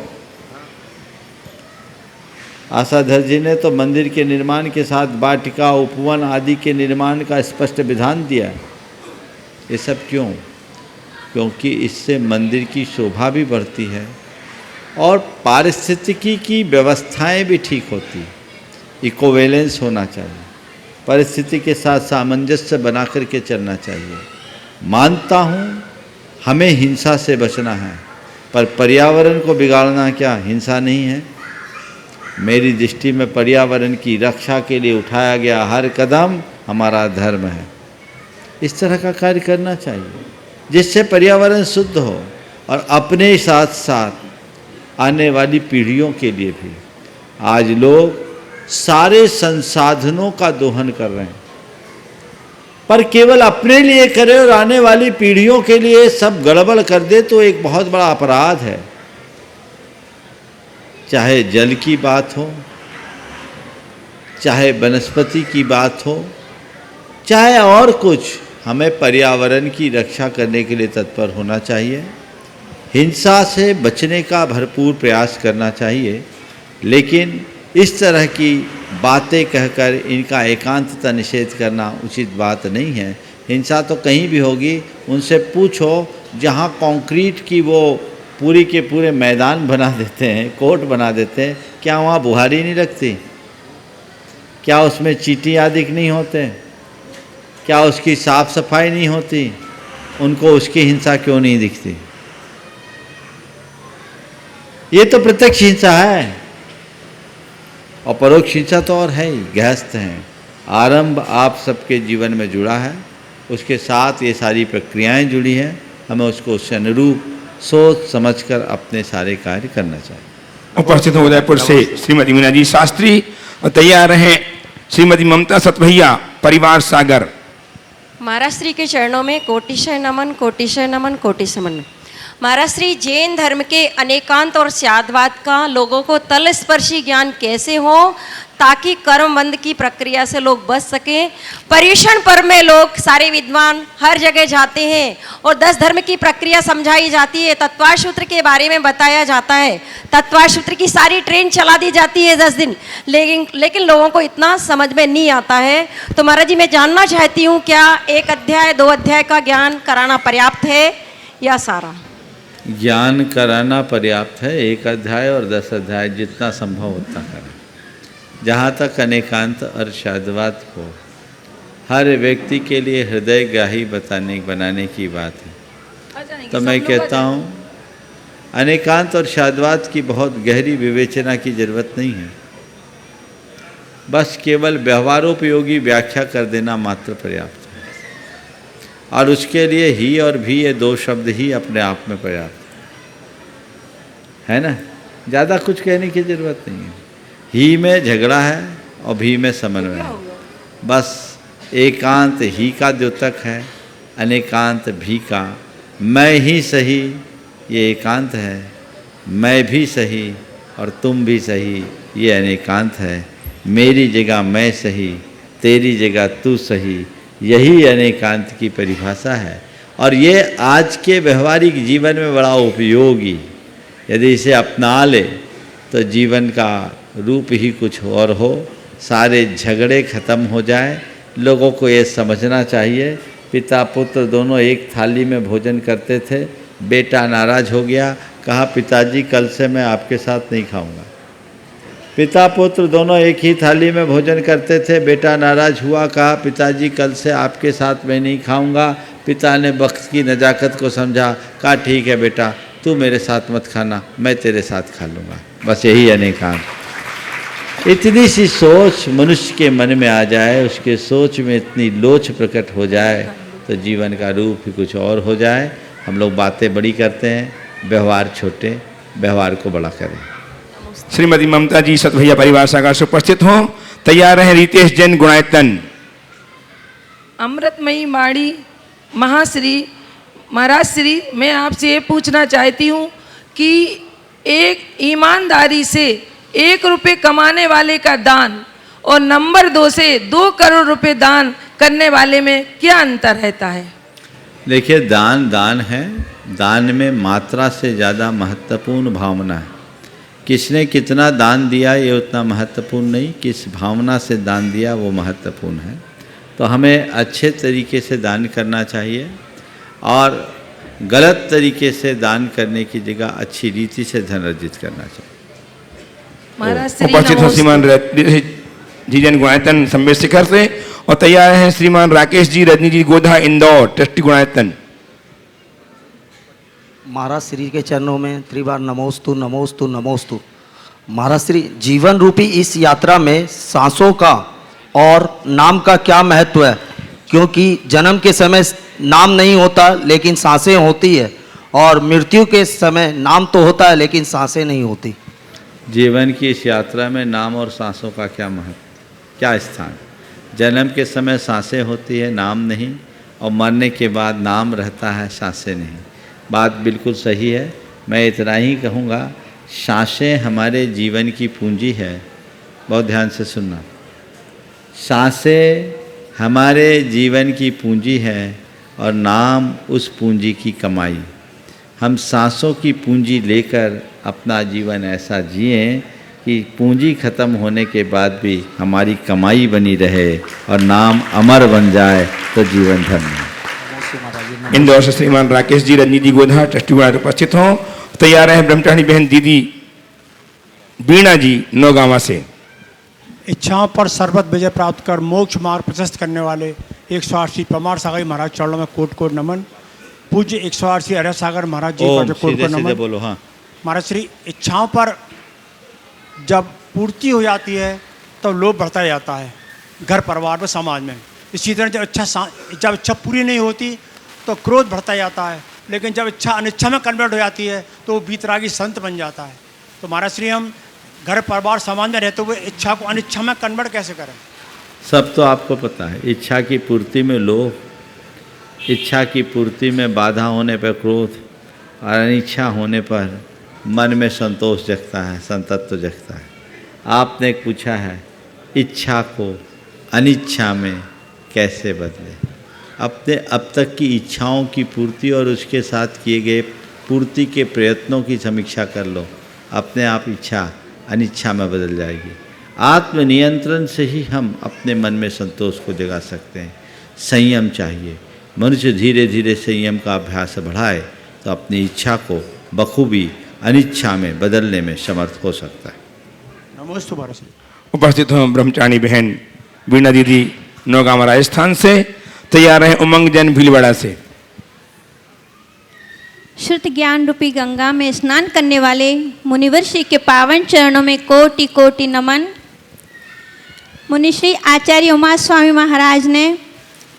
आशाधर जी ने तो मंदिर के निर्माण के साथ वाटिका, उपवन आदि के निर्माण का स्पष्ट विधान दिया। ये सब क्यों? क्योंकि इससे मंदिर की शोभा भी बढ़ती है और पारिस्थितिकी की व्यवस्थाएं भी ठीक होती। इकोवैलेंस होना चाहिए, परिस्थिति के साथ सामंजस्य बना करके चलना चाहिए। मानता हूँ हमें हिंसा से बचना है, पर पर्यावरण को बिगाड़ना क्या हिंसा नहीं है? मेरी दृष्टि में पर्यावरण की रक्षा के लिए उठाया गया हर कदम हमारा धर्म है। इस तरह का कार्य करना चाहिए जिससे पर्यावरण शुद्ध हो और अपने साथ साथ आने वाली पीढ़ियों के लिए भी। आज लोग सारे संसाधनों का दोहन कर रहे हैं, पर केवल अपने लिए करे और आने वाली पीढ़ियों के लिए सब गड़बड़ कर दे तो एक बहुत बड़ा अपराध है। चाहे जल की बात हो, चाहे वनस्पति की बात हो, चाहे और कुछ, हमें पर्यावरण की रक्षा करने के लिए तत्पर होना चाहिए। हिंसा से बचने का भरपूर प्रयास करना चाहिए, लेकिन इस तरह की बातें कहकर इनका एकांततः निषेध करना उचित बात नहीं है। हिंसा तो कहीं भी होगी, उनसे पूछो जहाँ कंक्रीट की वो पूरी के पूरे मैदान बना देते हैं, कोर्ट बना देते हैं, क्या वहाँ बुहारी नहीं लगती? क्या उसमें चींटी आदि नहीं होते? क्या उसकी साफ सफाई नहीं होती? उनको उसकी हिंसा क्यों नहीं दिखती? ये तो प्रत्यक्ष हिंसा है और परोक्ष हिंसा तो और है ही, गृहस्थ हैं। आरंभ आप सबके जीवन में जुड़ा है। उसके साथ ये सारी प्रक्रियाएं जुड़ी हैं, हमें उसको उससे अनुरूप सोच समझकर अपने सारे कार्य करना चाहिए। उपस्थित हो उदयपुर से श्रीमती मीना जी शास्त्री और तैयार हैं श्रीमती ममता सतभैया परिवार सागर। महाराज श्री के चरणों में कोटिशय नमन, कोटिशय नमन, कोटिशय नमन। महाराज श्री, जैन धर्म के अनेकांत और स्यादवाद का लोगों को तलस्पर्शी ज्ञान कैसे हो ताकि कर्मबंध की प्रक्रिया से लोग बच सकें। पर्युषण पर्व में लोग सारे विद्वान हर जगह जाते हैं और 10 धर्म की प्रक्रिया समझाई जाती है, तत्वार सूत्र के बारे में बताया जाता है, तत्वार सूत्र की सारी ट्रेन चला दी जाती है 10 दिन, लेकिन लोगों को इतना समझ में नहीं आता है। तो महाराज जी, मैं जानना चाहती हूँ क्या 1 अध्याय 2 अध्याय का ज्ञान कराना पर्याप्त है या सारा? ज्ञान कराना पर्याप्त है, 1 अध्याय और 10 अध्याय जितना संभव उतना करें। जहाँ तक अनेकांत और शादवाद को हर व्यक्ति के लिए हृदयग्राही बनाने की बात है, तो मैं कहता हूँ अनेकांत और शादवाद की बहुत गहरी विवेचना की जरूरत नहीं है, बस केवल व्यवहारोपयोगी व्याख्या कर देना मात्र पर्याप्त है। और उसके लिए ही और भी, ये 2 शब्द ही अपने आप में पर्याप्त है ना, ज़्यादा कुछ कहने की जरूरत नहीं है। ही में झगड़ा है और भी में समन्वय है, बस एकांत ही का द्योतक है, अनेकांत भी का। मैं ही सही ये एकांत है, मैं भी सही और तुम भी सही ये अनेकांत है। मेरी जगह मैं सही, तेरी जगह तू सही, यही अनेकांत की परिभाषा है। और ये आज के व्यवहारिक जीवन में बड़ा उपयोगी, यदि इसे अपना ले तो जीवन का रूप ही कुछ और हो, सारे झगड़े खत्म हो जाए। लोगों को ये समझना चाहिए, पिता पुत्र दोनों एक थाली में भोजन करते थे, बेटा नाराज़ हो गया, कहा पिताजी कल से मैं आपके साथ नहीं खाऊंगा। पिता पुत्र दोनों एक ही थाली में भोजन करते थे, बेटा नाराज़ हुआ, कहा पिताजी कल से आपके साथ मैं नहीं खाऊंगा। पिता ने वक्त की नज़ाकत को समझा, कहा ठीक है बेटा तू मेरे साथ मत खाना, मैं तेरे साथ खा लूँगा। बस यही अनेकांत। इतनी सी सोच मनुष्य के मन में आ जाए, उसके सोच में इतनी लोच प्रकट हो जाए तो जीवन का रूप ही कुछ और हो जाए। हम लोग बातें बड़ी करते हैं, व्यवहार छोटे, व्यवहार को बड़ा करें। श्रीमती ममता जी सतभैया परिवार सागर से उपस्थित हों। तैयार हैं रितेश जैन गुणायतन। अमृतमयी माड़ी महाश्री महाराज श्री, मैं आपसे ये पूछना चाहती हूँ कि एक ईमानदारी से 1 रुपये कमाने वाले का दान और नंबर 2 से 2 करोड़ रुपए दान करने वाले में क्या अंतर रहता है? देखिए, दान दान है, दान में मात्रा से ज़्यादा महत्वपूर्ण भावना है। किसने कितना दान दिया ये उतना महत्वपूर्ण नहीं, किस भावना से दान दिया वो महत्वपूर्ण है। तो हमें अच्छे तरीके से दान करना चाहिए और गलत तरीके से दान करने की जगह अच्छी रीति से धन अर्जित करना चाहिए। उपस्थित हो श्रीमान जी जैन गुणायतन संवेद शिखर से और तैयार हैं श्रीमान राकेश जी रजनी जी गोधा इंदौर ट्रस्टी गुणायतन। महाराज श्री के चरणों में त्रिबार नमोस्तु नमोस्तु नमोस्तु। महाराज श्री, जीवन रूपी इस यात्रा में सांसों का और नाम का क्या महत्व है? क्योंकि जन्म के समय नाम नहीं होता लेकिन सांसें होती है, और मृत्यु के समय नाम तो होता है लेकिन सांसें नहीं होती। जीवन की इस यात्रा में नाम और सांसों का क्या महत्व, क्या स्थान? जन्म के समय सांसें होती है, नाम नहीं, और मरने के बाद नाम रहता है, सांसें नहीं। बात बिल्कुल सही है। मैं इतना ही कहूँगा, सांसें हमारे जीवन की पूंजी है। बहुत ध्यान से सुनना, सांसें हमारे जीवन की पूंजी है और नाम उस पूंजी की कमाई। हम सांसों की पूंजी लेकर अपना जीवन ऐसा जिए कि पूंजी खत्म होने के बाद भी हमारी कमाई बनी रहे और नाम अमर बन जाए तो जीवन धन्य है। इंदौर से श्रीमान राकेश जी रजनी जी गोधा ट्रस्टी गुणायतन उपस्थित हों। तैयार हैं ब्रह्मचारिणी बहन दीदी बीणा जी नौगांवा से। इच्छाओं पर सर्वत विजय प्राप्त कर मोक्ष मार्ग प्रशस्त करने वाले 108 श्री प्रमाण सागर महाराज चरणों में कोट कोट नमन। पूज्य 108 श्री हरिहर सागर महाराज जी को कोट कोट नमन। बोलो। हाँ महाराज श्री, इच्छाओं पर जब पूर्ति हो जाती है तो लोभ बढ़ता जाता है घर परिवार में समाज में, इसी तरह जब इच्छा पूरी नहीं होती तो क्रोध बढ़ता जाता है, लेकिन जब इच्छा अनिच्छा में कन्वर्ट हो जाती है तो वो बीतरागी संत बन जाता है। तो महाराज श्री हम घर परिवार समाज में रहते हुए इच्छा को अनिच्छा में कन्वर्ट कैसे करें? सब तो आपको पता है। इच्छा की पूर्ति में लोभ, इच्छा की पूर्ति में बाधा होने पर क्रोध और अनिच्छा होने पर मन में संतोष जगता है, संतत्व जगता है। आपने पूछा है इच्छा को अनिच्छा में कैसे बदले। अपने अब तक की इच्छाओं की पूर्ति और उसके साथ किए गए पूर्ति के प्रयत्नों की समीक्षा कर लो, अपने आप इच्छा अनिच्छा में बदल जाएगी। आत्मनियंत्रण से ही हम अपने मन में संतोष को जगा सकते हैं। संयम चाहिए। मनुष्य धीरे धीरे संयम का अभ्यास बढ़ाए तो अपनी इच्छा को बखूबी अनिच्छा में बदलने में समर्थ हो सकता है। नमस्ते महाराज श्री। उपस्थित हो ब्रह्मचारी बहन वीणा दीदी नौगांव राजस्थान से, तैयार हैं उमंग जैन भीलवाड़ा से। शुद्ध ज्ञान रूपी गंगा में स्नान करने वाले मुनिवर श्री के पावन चरणों में कोटि कोटि नमन। मुनिश्री आचार्य उमा स्वामी महाराज ने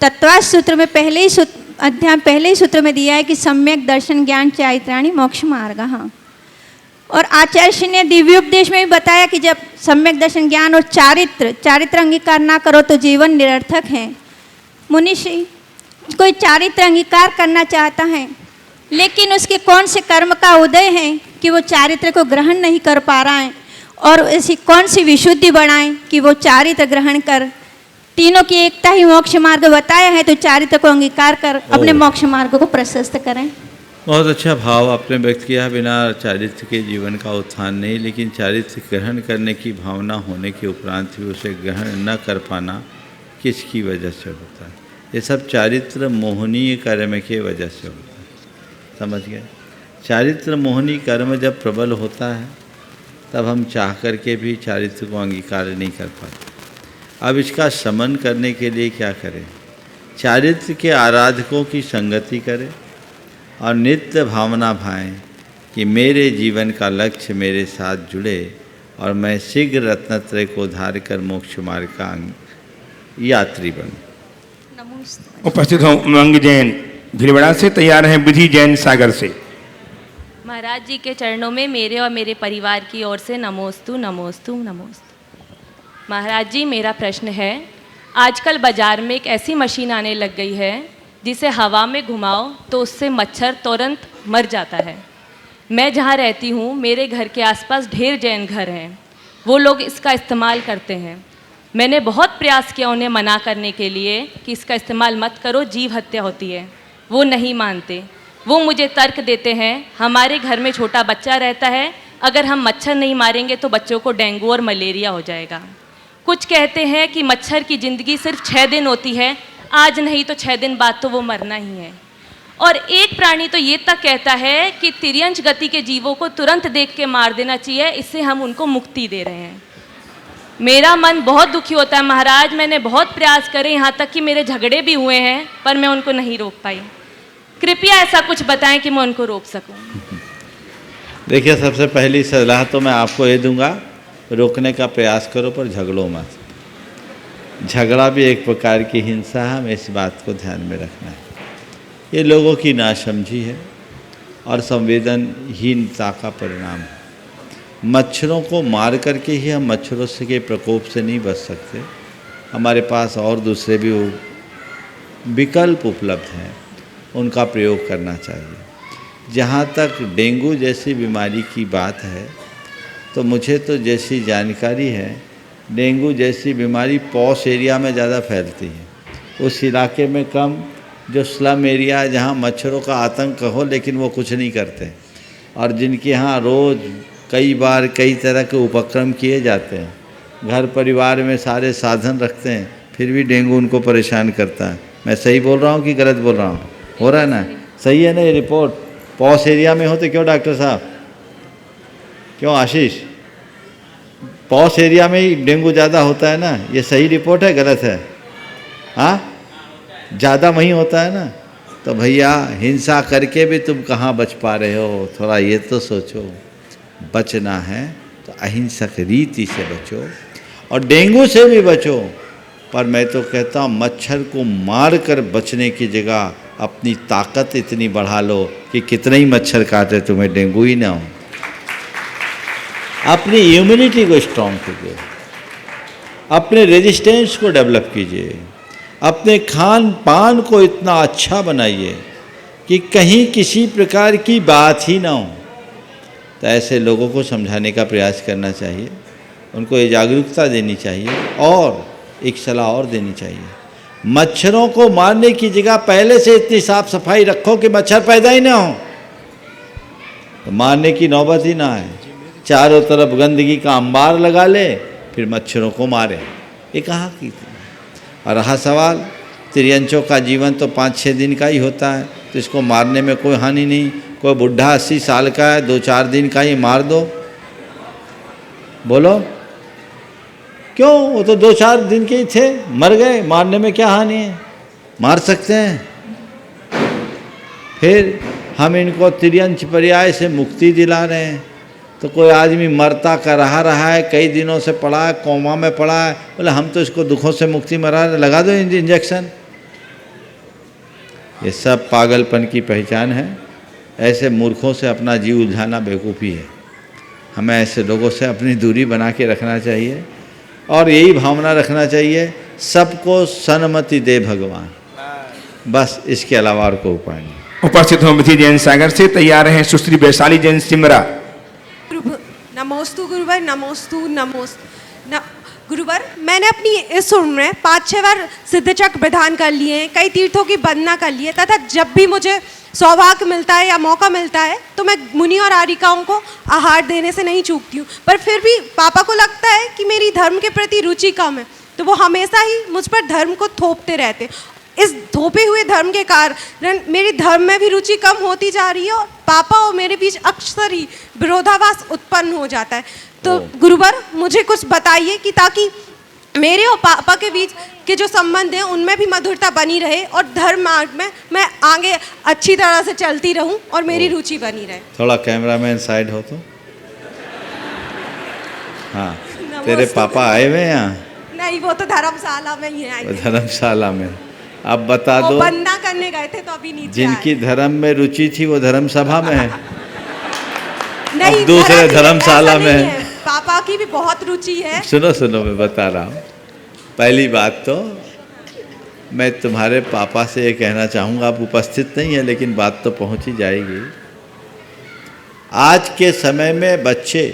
तत्वार्थ सूत्र में पहले ही सूत्र में दिया है कि सम्यक दर्शन ज्ञान चारित्राणि मोक्ष मार्ग। हाँ, और आचार्य श्री ने दिव्योपदेश में भी बताया कि जब सम्यक दर्शन ज्ञान और चारित्र अंगीकार ना करो तो जीवन निरर्थक है। मुनिश्री कोई चारित्र अंगीकार करना चाहता है लेकिन उसके कौन से कर्म का उदय है कि वो चारित्र को ग्रहण नहीं कर पा रहा है, और ऐसी कौन सी विशुद्धि बढ़ाएं कि वो चारित्र ग्रहण कर। तीनों की एकता ही मोक्ष मार्ग बताया है, तो चारित्र को अंगीकार कर अपने मोक्ष मार्ग को प्रशस्त करें। बहुत अच्छा भाव आपने व्यक्त किया। बिना चारित्र के जीवन का उत्थान नहीं, लेकिन चारित्र ग्रहण करने की भावना होने के उपरांत भी उसे ग्रहण न कर पाना किसकी वजह से होता है? ये सब चारित्र मोहनीय कर्म की वजह से होता है। समझ गए? चारित्र मोहनी कर्म जब प्रबल होता है तब हम चाह करके भी चारित्र को अंगीकार नहीं कर पाते। अब इसका शमन करने के लिए क्या करें? चारित्र के आराधकों की संगति करें और नित्य भावना भाएं कि मेरे जीवन का लक्ष्य मेरे साथ जुड़े और मैं शीघ्र रत्नत्रय को धार कर मोक्ष मार्ग का यात्री बनूं। उपस्थित हो उमंग जैन भीलवाड़ा से, तैयार हैं विधि जैन सागर से। महाराज जी के चरणों में मेरे और मेरे परिवार की ओर से नमोस्तु नमोस्तु नमोस्तु। महाराज जी, मेरा प्रश्न है, आजकल बाज़ार में एक ऐसी मशीन आने लग गई है जिसे हवा में घुमाओ तो उससे मच्छर तुरंत मर जाता है। मैं जहाँ रहती हूँ मेरे घर के आसपास ढेर जैन घर हैं, वो लोग इसका इस्तेमाल करते हैं। मैंने बहुत प्रयास किया उन्हें मना करने के लिए कि इसका इस्तेमाल मत करो, जीव हत्या होती है। वो नहीं मानते। वो मुझे तर्क देते हैं, हमारे घर में छोटा बच्चा रहता है, अगर हम मच्छर नहीं मारेंगे तो बच्चों को डेंगू और मलेरिया हो जाएगा। कुछ कहते हैं कि मच्छर की ज़िंदगी सिर्फ 6 दिन होती है, आज नहीं तो 6 दिन बाद तो वो मरना ही है। और एक प्राणी तो ये तक कहता है कि तिर्यंच गति के जीवों को तुरंत देख के मार देना चाहिए, इससे हम उनको मुक्ति दे रहे हैं। मेरा मन बहुत दुखी होता है महाराज। मैंने बहुत प्रयास करे, यहाँ तक कि मेरे झगड़े भी हुए हैं, पर मैं उनको नहीं रोक पाई। कृपया ऐसा कुछ बताएं कि मैं उनको रोक सकूं। देखिए, सबसे पहली सलाह तो मैं आपको ये दूंगा, रोकने का प्रयास करो पर झगड़ो मत। झगड़ा भी एक प्रकार की हिंसा है, हमें इस बात को ध्यान में रखना है। ये लोगों की नासमझी है और संवेदनहीनता का परिणाम है। मच्छरों को मार करके ही हम मच्छरों से के प्रकोप से नहीं बच सकते। हमारे पास और दूसरे भी विकल्प उपलब्ध हैं, उनका प्रयोग करना चाहिए। जहाँ तक डेंगू जैसी बीमारी की बात है तो मुझे तो जैसी जानकारी है, डेंगू जैसी बीमारी पॉश एरिया में ज़्यादा फैलती है। उस इलाके में कम, जो स्लम एरिया है जहाँ मच्छरों का आतंक हो लेकिन वो कुछ नहीं करते, और जिनके यहाँ रोज़ कई बार कई तरह के उपक्रम किए जाते हैं, घर परिवार में सारे साधन रखते हैं, फिर भी डेंगू उनको परेशान करता है। मैं सही बोल रहा हूँ कि गलत बोल रहा हूँ? हो रहा है ना? सही है ना ये रिपोर्ट? पॉश एरिया में होते क्यों डॉक्टर साहब? क्यों आशीष? पॉश एरिया में ही डेंगू ज़्यादा होता है ना? ये सही रिपोर्ट है गलत है? हाँ, ज़्यादा वहीं होता है ना। तो भैया, हिंसा करके भी तुम कहाँ बच पा रहे हो? थोड़ा ये तो सोचो। बचना है तो अहिंसक रीति से बचो और डेंगू से भी बचो। पर मैं तो कहता हूँ मच्छर को मार कर बचने की जगह अपनी ताकत इतनी बढ़ा लो कि कितने ही मच्छर काटे तुम्हें डेंगू ही ना हो। अपनी इम्यूनिटी को स्ट्रॉन्ग कीजिए, अपने रेजिस्टेंस को डेवलप कीजिए, अपने खान पान को इतना अच्छा बनाइए कि कहीं किसी प्रकार की बात ही ना हो। तो ऐसे लोगों को समझाने का प्रयास करना चाहिए, उनको ये जागरूकता देनी चाहिए और एक सलाह और देनी चाहिए, मच्छरों को मारने की जगह पहले से इतनी साफ सफाई रखो कि मच्छर पैदा ही ना हो, तो मारने की नौबत ही ना आए। चारों तरफ गंदगी का अंबार लगा ले, फिर मच्छरों को मारे, ये कहाँ की थी। और रहा सवाल तिर्यंचों का जीवन तो 5-6 दिन का ही होता है, तो इसको मारने में कोई हानि नहीं। कोई बुढ़ा 80 साल का है, 2-4 दिन का ही मार दो, बोलो क्यों? वो तो 2-4 दिन के ही थे, मर गए, मारने में क्या हानि है, मार सकते हैं। फिर हम इनको तिर्यंच पर्याय से मुक्ति दिला रहे हैं, तो कोई आदमी मरता का रहा है, कई दिनों से पड़ा है, कोमा में पड़ा है, बोले हम तो इसको दुखों से मुक्ति मरा रहे, लगा दो इंजेक्शन। ये सब पागलपन की पहचान है। ऐसे मूर्खों से अपना जीव उलझाना बेवकूफ़ी है। हमें ऐसे लोगों से अपनी दूरी बना के रखना चाहिए और यही भावना रखना चाहिए, सबको सन्मति दे भगवान, बस इसके अलावा और कोई उपाय नहीं। उपस्थित होमिथि जैन सागर से तैयार हैं सुश्री वैशाली जैन सिमरा। नमोस्तु गुरुवर, नमोस्तु नमोस्तु गुरुवर। मैंने अपनी इस उम्र में 5-6 बार सिद्धचक्र विधान कर लिए हैं, कई तीर्थों की वंदना कर ली है, तथा जब भी मुझे सौभाग्य मिलता है या मौका मिलता है तो मैं मुनि और आरिकाओं को आहार देने से नहीं चूकती हूँ। पर फिर भी पापा को लगता है कि मेरी धर्म के प्रति रुचि कम है, तो वो हमेशा ही मुझ पर धर्म को थोपते रहते। इस थोपे हुए धर्म के कारण मेरी धर्म में भी रुचि कम होती जा रही है और पापा और मेरे बीच अक्सर ही विरोधाभास उत्पन्न हो जाता है। तो गुरुवर मुझे कुछ बताइए कि ताकि मेरे और पापा के बीच के जो संबंध हैं उनमें भी मधुरता बनी रहे और धर्म मार्ग में मैं आगे अच्छी तरह से चलती रहूं और मेरी रुचि बनी रहे। थोड़ा कैमरामैन साइड हो तो। हाँ, तेरे पापा आए हुए हैं यहाँ? नहीं, वो तो धर्मशाला में ही है। धर्मशाला में। अब बता दो, वंदना करने गए थे तो अभी नीचे जिनकी धर्म में रुचि थी वो धर्म सभा में है, नहीं, दूसरे धर्मशाला में है। पापा की भी बहुत रुचि है। सुनो सुनो, मैं बता रहा हूँ। पहली बात तो मैं तुम्हारे पापा से ये कहना चाहूँगा, आप उपस्थित नहीं है लेकिन बात तो पहुँच ही जाएगी। आज के समय में बच्चे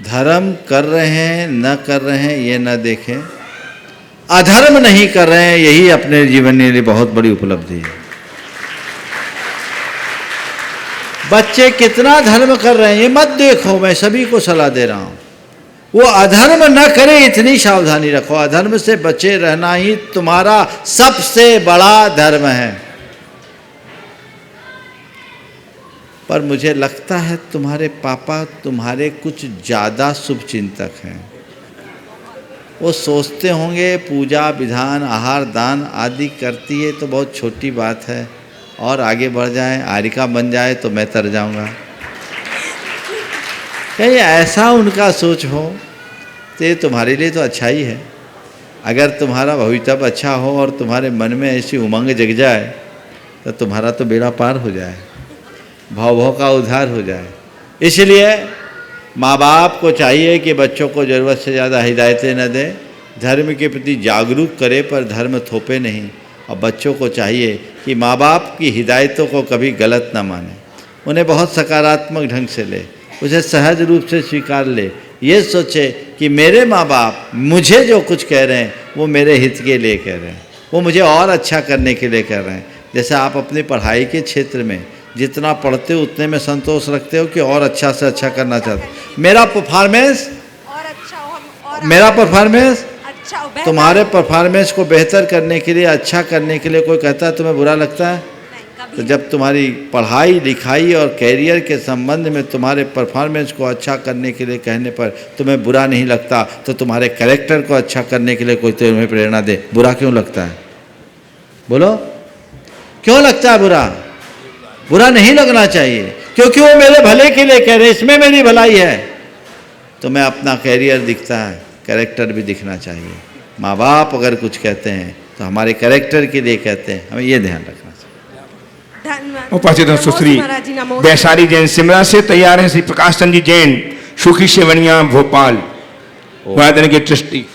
धर्म कर रहे हैं न कर रहे हैं ये न देखें, अधर्म नहीं कर रहे हैं, यही अपने जीवन के लिए बहुत बड़ी उपलब्धि है। बच्चे कितना धर्म कर रहे हैं ये मत देखो, मैं सभी को सलाह दे रहा हूँ, वो अधर्म न करे इतनी सावधानी रखो। अधर्म से बचे रहना ही तुम्हारा सबसे बड़ा धर्म है। पर मुझे लगता है तुम्हारे पापा तुम्हारे कुछ ज़्यादा शुभचिंतक हैं। वो सोचते होंगे पूजा विधान आहार दान आदि करती है तो बहुत छोटी बात है, और आगे बढ़ जाए आरिका बन जाए तो मैं तर जाऊंगा। कहीं ऐसा उनका सोच हो तो ये तुम्हारे लिए तो अच्छा ही है। अगर तुम्हारा भविष्य अच्छा हो और तुम्हारे मन में ऐसी उमंग जग जाए तो तुम्हारा तो बेड़ा पार हो जाए, भाव का उद्धार हो जाए। इसलिए माँ बाप को चाहिए कि बच्चों को ज़रूरत से ज़्यादा हिदायतें न दें, धर्म के प्रति जागरूक करे पर धर्म थोपे नहीं। और बच्चों को चाहिए कि माँ बाप की हिदायतों को कभी गलत ना माने, उन्हें बहुत सकारात्मक ढंग से ले, उसे सहज रूप से स्वीकार ले। ये सोचे कि मेरे माँ बाप मुझे जो कुछ कह रहे हैं वो मेरे हित के लिए कह रहे हैं, वो मुझे और अच्छा करने के लिए कह रहे हैं। जैसे आप अपनी पढ़ाई के क्षेत्र में जितना पढ़ते हो उतने में संतोष रखते हो कि और अच्छा से अच्छा करना चाहते हो। मेरा परफॉर्मेंस तुम्हारे परफॉर्मेंस को बेहतर करने के लिए अच्छा करने के लिए कोई कहता है तुम्हें बुरा लगता है? तो जब तुम्हारी पढ़ाई लिखाई और कैरियर के संबंध में तुम्हारे परफॉर्मेंस को अच्छा करने के लिए कहने पर तुम्हें बुरा नहीं लगता, तो तुम्हारे कैरेक्टर को अच्छा करने के लिए कोई तुम्हें प्रेरणा दे, बुरा क्यों लगता है? बोलो, क्यों लगता है बुरा? बुरा नहीं लगना चाहिए, क्योंकि वो मेरे भले के लिए कह रहे, इसमें मेरी भलाई है। तो मैं अपना कैरियर दिखता है, कैरेक्टर भी दिखना चाहिए। माँ बाप अगर कुछ कहते हैं तो हमारे कैरेक्टर के लिए कहते हैं, हमें ये ध्यान रखना चाहिए। धन्यवाद। उपस्थित हैं सुश्री महाराज जी, नमोस्तु। वैशाली जैन सिमरा से तैयार हैं श्री प्रकाश चंद जी जैन सुखी सेवनिया भोपाल वादन के ट्रस्टी।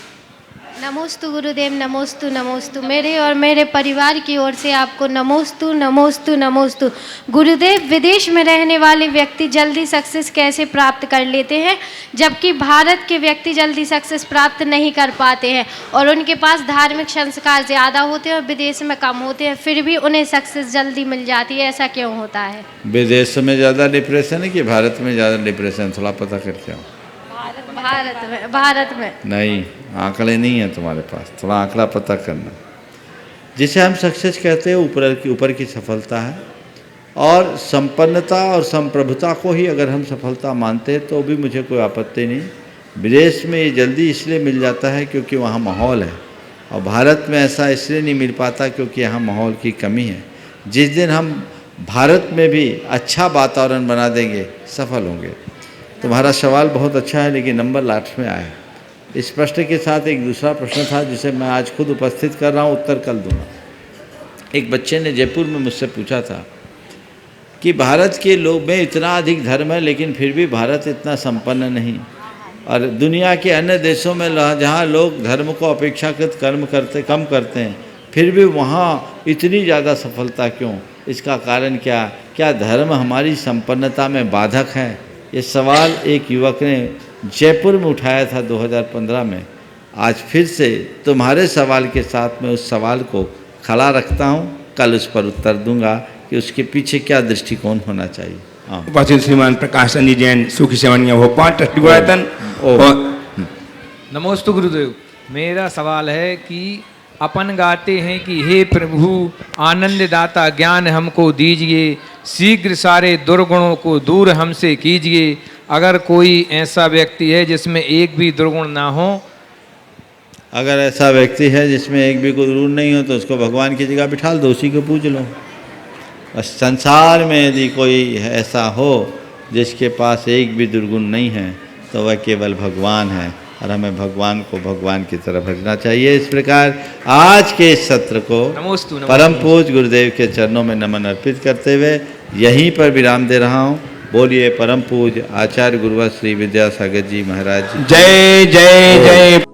नमोस्तु गुरुदेव, नमोस्तु नमोस्तु। मेरे और मेरे परिवार की ओर से आपको नमोस्तु नमोस्तु नमोस्तु। गुरुदेव, विदेश में रहने वाले व्यक्ति जल्दी सक्सेस कैसे प्राप्त कर लेते हैं, जबकि भारत के व्यक्ति जल्दी सक्सेस प्राप्त नहीं कर पाते हैं और उनके पास धार्मिक संस्कार ज़्यादा होते हैं और विदेश में कम होते हैं, फिर भी उन्हें सक्सेस जल्दी मिल जाती है, ऐसा क्यों होता है? विदेश में ज़्यादा डिप्रेशन है कि भारत में ज़्यादा डिप्रेशन, थोड़ा पता करके आओ। भारत में नहीं, आंकड़े नहीं है तुम्हारे पास, थोड़ा आंकड़ा पता करना। जिसे हम सक्सेस कहते हैं ऊपर की सफलता है, और संपन्नता और संप्रभुता को ही अगर हम सफलता मानते हैं तो भी मुझे कोई आपत्ति नहीं। विदेश में ये जल्दी इसलिए मिल जाता है क्योंकि वहाँ माहौल है, और भारत में ऐसा इसलिए नहीं मिल पाता क्योंकि यहाँ माहौल की कमी है। जिस दिन हम भारत में भी अच्छा वातावरण बना देंगे सफल होंगे। तुम्हारा सवाल बहुत अच्छा है, लेकिन नंबर लास्ट में आया है। इस प्रश्न के साथ एक दूसरा प्रश्न था जिसे मैं आज खुद उपस्थित कर रहा हूँ, उत्तर कल दूंगा। एक बच्चे ने जयपुर में मुझसे पूछा था कि भारत के लोग में इतना अधिक धर्म है लेकिन फिर भी भारत इतना संपन्न नहीं, और दुनिया के अन्य देशों में जहाँ लोग धर्म को अपेक्षाकृत कम करते हैं फिर भी वहाँ इतनी ज़्यादा सफलता क्यों? इसका कारण क्या धर्म हमारी संपन्नता में बाधक है? ये सवाल एक युवक ने जयपुर में उठाया था 2015 में। आज फिर से तुम्हारे सवाल के साथ मैं उस सवाल को खड़ा रखता हूँ, कल उस पर उत्तर दूंगा कि उसके पीछे क्या दृष्टिकोण होना चाहिए। हाँ, उपस्थित श्रीमान प्रकाश चंद जी जैन सुखी सेवनिया भोपाल ट्रस्टी गोयतन। नमोस्तु गुरुदेव, मेरा सवाल है कि अपन गाते हैं कि हे प्रभु आनंद दाता ज्ञान हमको दीजिए, शीघ्र सारे दुर्गुणों को दूर हमसे कीजिए। अगर कोई ऐसा व्यक्ति है जिसमें एक भी दुर्गुण ना हो, अगर ऐसा व्यक्ति है जिसमें एक भी कोई दुर्गुण नहीं हो तो उसको भगवान की जगह बिठा दो, उसी को पूज लो। बस संसार में यदि कोई ऐसा हो जिसके पास एक भी दुर्गुण नहीं है तो वह केवल भगवान है, और हमें भगवान को भगवान की तरफ रखना चाहिए। इस प्रकार आज के इस सत्र को परम पूज्य गुरुदेव के चरणों में नमन अर्पित करते हुए यहीं पर विराम दे रहा हूँ। बोलिए परम पूज्य आचार्य गुरुवर श्री विद्यासागर जी महाराज। जय जय जय।